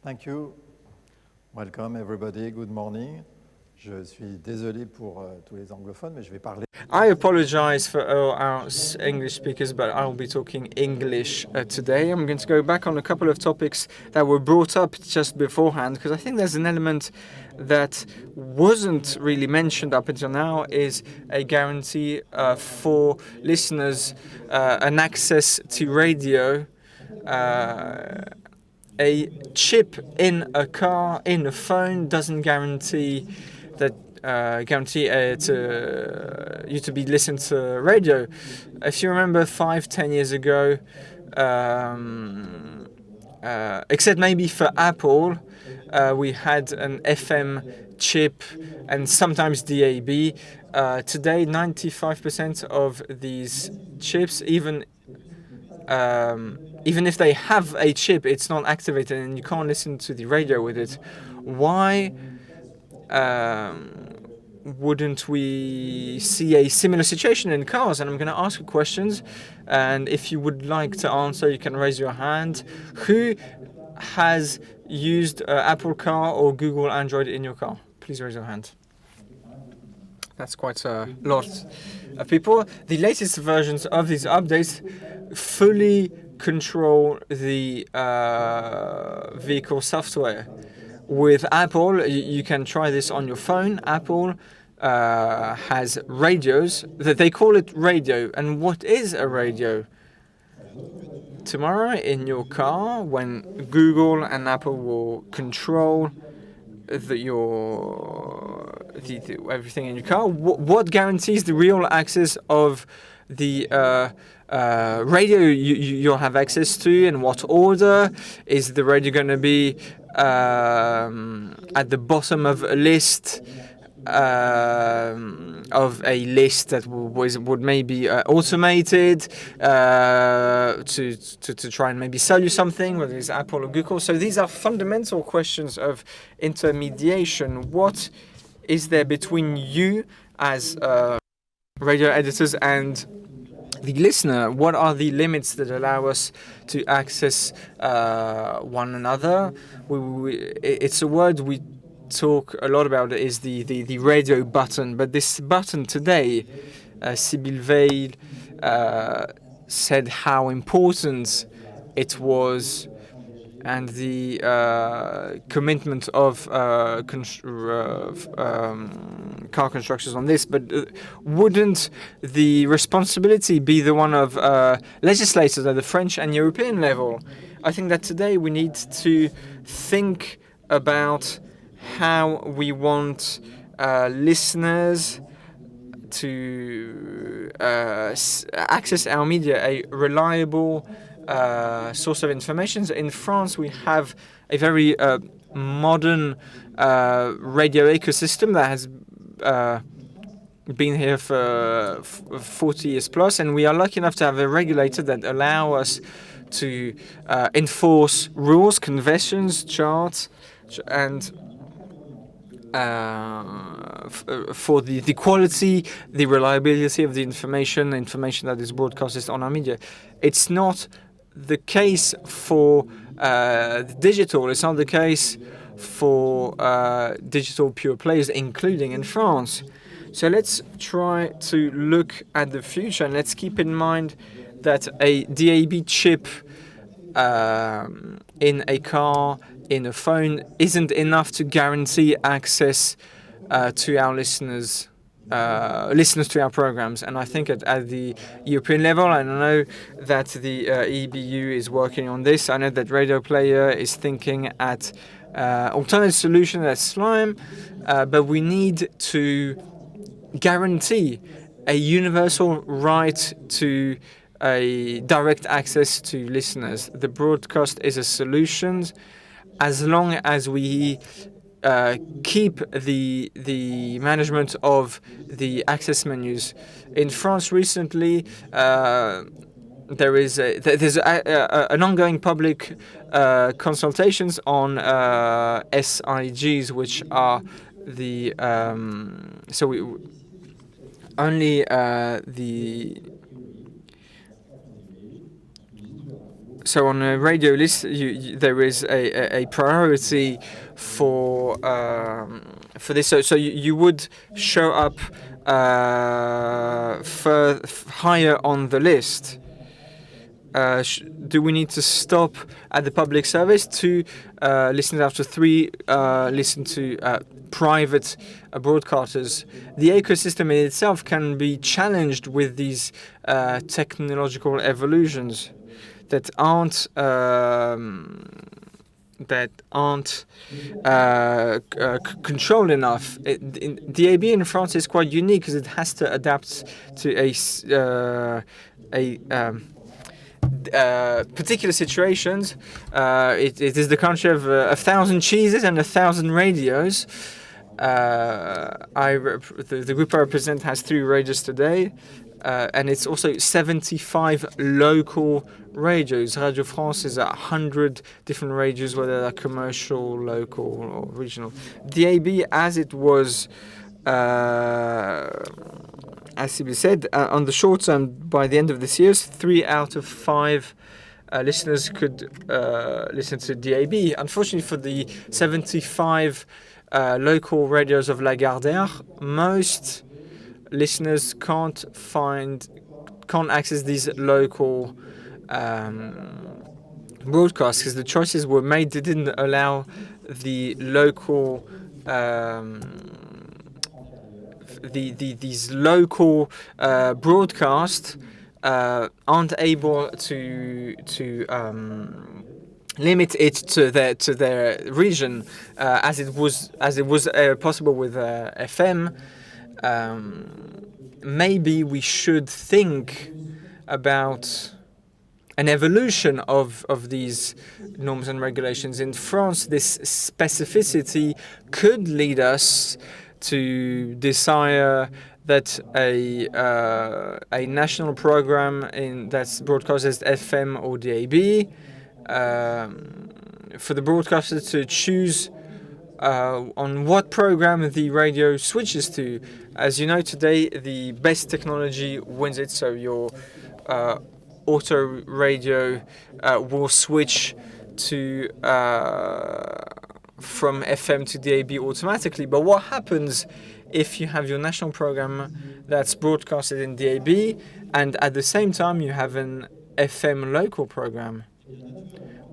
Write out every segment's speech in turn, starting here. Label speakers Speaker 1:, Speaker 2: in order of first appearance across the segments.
Speaker 1: Thank you. Welcome everybody. Good morning. Je suis désolé pour tous les anglophones, mais je vais parler.
Speaker 2: I apologize for all our English speakers, but I'll be talking English today. I'm going to go back on a couple of topics that were brought up just beforehand, because I think there's an element that wasn't really mentioned up until now, is a guarantee for listeners an access to radio. A chip in a car, in a phone, doesn't guarantee that you to be listened to radio. If you remember 5-10 years ago, except maybe for Apple, we had an FM chip and sometimes DAB. Today, 95% of these chips, even if they have a chip, it's not activated and you can't listen to the radio with it. Why wouldn't we see a similar situation in cars? And I'm going to ask you questions, and if you would like to answer, you can raise your hand. Who has used Apple Car or Google Android in your car? Please raise your hand. That's quite a lot of people. The latest versions of these updates fully control the vehicle software. With Apple, you can try this on your phone. Apple has radios that they call it radio. And what is a radio? Tomorrow in your car, when Google and Apple will control everything in your car, what guarantees the real access of the radio you'll have access to, and what order? Is the radio going to be at the bottom of a list that would maybe automated to try and maybe sell you something, whether it's Apple or Google? So these are fundamental questions of intermediation. What is there between you as radio editors and the listener? What are the limits that allow us to access one another? It's a word we talk a lot about, is the radio button. But this button today, Sibylle Veil said how important it was, and the commitment of car constructors on this. But wouldn't the responsibility be the one of legislators at the French and European level? I think that today we need to think about how we want listeners to access our media, a reliable source of information. In France, we have a very modern radio ecosystem that has been here for 40 years plus, and we are lucky enough to have a regulator that allow us to enforce rules, conventions, charts, and for the quality, the reliability of the information that is broadcasted on our media. It's not the case for digital. It's not the case for digital pure players, including in France. So let's try to look at the future, and let's keep in mind that a DAB chip in a car, in a phone, isn't enough to guarantee access to our listeners to our programs. And I think at the European level, I know that the EBU is working on this. I know that Radio Player is thinking at alternative solution as Slime, but we need to guarantee a universal right to a direct access to listeners. The broadcast is a solution as long as we keep the management of the access menus. In France recently, there's an ongoing public consultations on SIGs, which are the So on a radio list, there is a priority for this. So you would show up higher on the list. Do we need to stop at the public service to listen after 3, listen to private broadcasters? The ecosystem in itself can be challenged with these technological evolutions that aren't controlled enough. DAB in France is quite unique because it has to adapt to particular situations. It is the country of 1,000 cheeses and 1,000 radios. The group I represent has 3 radios today, and it's also 75 local radios. Radio France is 100 different radios, whether they're commercial, local, or regional. DAB, as it was, as Sylvie said, on the short term, by the end of this year, 3 out of 5 listeners could listen to DAB. Unfortunately, for the 75 local radios of Lagardère, most listeners can't access these local broadcasts because the choices were made. They didn't allow the local these local broadcasts aren't able to limit it to their region as it was possible with FM. Maybe we should think about an evolution of these norms and regulations. In France, this specificity could lead us to desire that a national program that's broadcast as FM or DAB, for the broadcaster to choose on what program the radio switches to. As you know, today the best technology wins it, so your auto radio will switch to from FM to DAB automatically. But what happens if you have your national program that's broadcasted in DAB and at the same time you have an FM local program?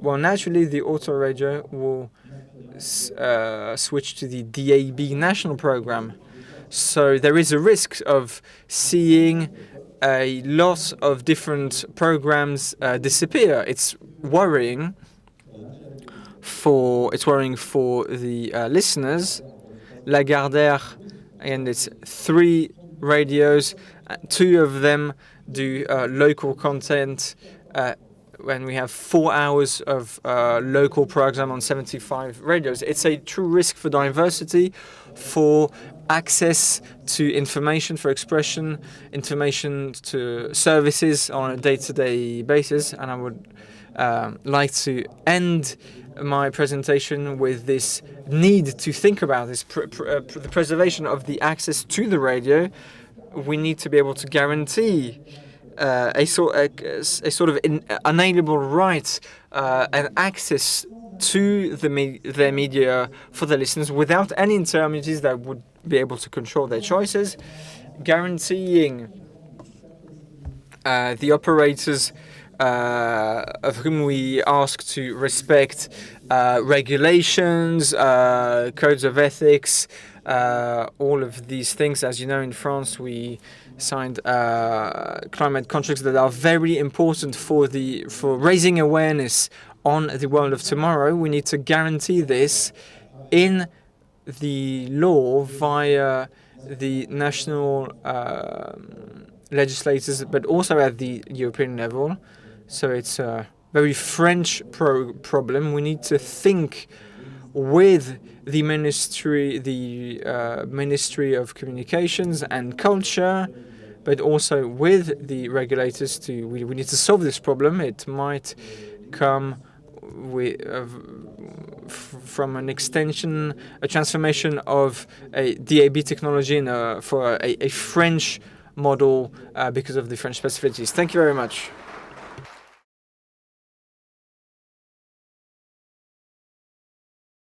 Speaker 2: Well, naturally the auto radio will switch to the DAB national program. So there is a risk of seeing a lot of different programs disappear. It's worrying for the listeners. Lagardère, and it's 3 radios. 2 of them do local content. When we have 4 hours of local program on 75 radios, it's a true risk for diversity, for access to information, for expression, information to services on a day-to-day basis. And I would like to end my presentation with this need to think about this, the preservation of the access to the radio. We need to be able to guarantee a sort of unalienable right and access to their media for the listeners without any intermediaries that would be able to control their choices, guaranteeing the operators of whom we ask to respect regulations, codes of ethics, all of these things. As you know, in France, we signed climate contracts that are very important for raising awareness on the world of tomorrow. We need to guarantee this in the law via the national legislators, but also at the European level. So it's a very French problem. We need to think with the Ministry of Communications and Culture, but also with the regulators. We need to solve this problem. It might come from an extension, a transformation of a DAB technology for a French model because of the French specificities. Thank you very much.